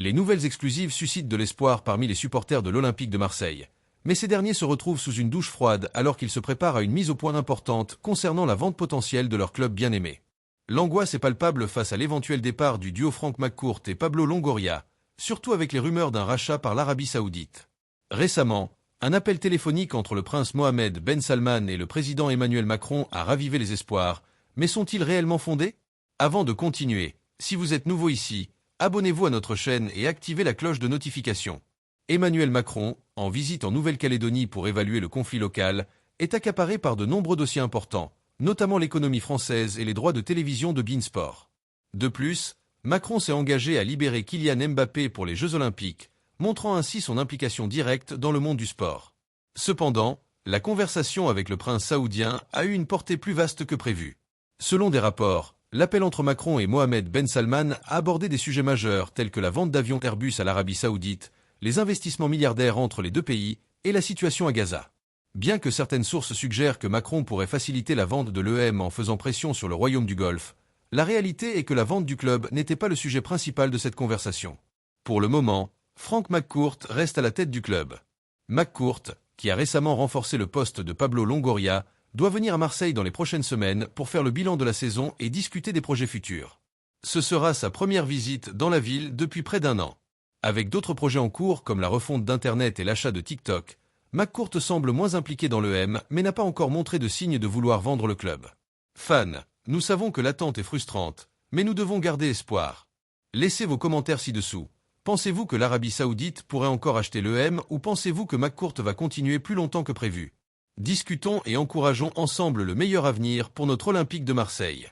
Les nouvelles exclusives suscitent de l'espoir parmi les supporters de l'Olympique de Marseille. Mais ces derniers se retrouvent sous une douche froide alors qu'ils se préparent à une mise au point importante concernant la vente potentielle de leur club bien-aimé. L'angoisse est palpable face à l'éventuel départ du duo Franck McCourt et Pablo Longoria, surtout avec les rumeurs d'un rachat par l'Arabie Saoudite. Récemment, un appel téléphonique entre le prince Mohammed Ben Salman et le président Emmanuel Macron a ravivé les espoirs, mais sont-ils réellement fondés? Avant de continuer, si vous êtes nouveau ici, abonnez-vous à notre chaîne et activez la cloche de notification. Emmanuel Macron, en visite en Nouvelle-Calédonie pour évaluer le conflit local, est accaparé par de nombreux dossiers importants, notamment l'économie française et les droits de télévision de beIN Sport. De plus, Macron s'est engagé à libérer Kylian Mbappé pour les Jeux Olympiques, montrant ainsi son implication directe dans le monde du sport. Cependant, la conversation avec le prince saoudien a eu une portée plus vaste que prévu. Selon des rapports, l'appel entre Macron et Mohammed Ben Salman a abordé des sujets majeurs tels que la vente d'avions Airbus à l'Arabie Saoudite, les investissements milliardaires entre les deux pays et la situation à Gaza. Bien que certaines sources suggèrent que Macron pourrait faciliter la vente de l'EM en faisant pression sur le royaume du Golfe, la réalité est que la vente du club n'était pas le sujet principal de cette conversation. Pour le moment, Franck McCourt reste à la tête du club. McCourt, qui a récemment renforcé le poste de Pablo Longoria, doit venir à Marseille dans les prochaines semaines pour faire le bilan de la saison et discuter des projets futurs. Ce sera sa première visite dans la ville depuis près d'un an. Avec d'autres projets en cours comme la refonte d'Internet et l'achat de TikTok, McCourt semble moins impliqué dans l'EM mais n'a pas encore montré de signe de vouloir vendre le club. Fans, nous savons que l'attente est frustrante, mais nous devons garder espoir. Laissez vos commentaires ci-dessous. Pensez-vous que l'Arabie Saoudite pourrait encore acheter l'EM ou pensez-vous que McCourt va continuer plus longtemps que prévu? Discutons et encourageons ensemble le meilleur avenir pour notre Olympique de Marseille.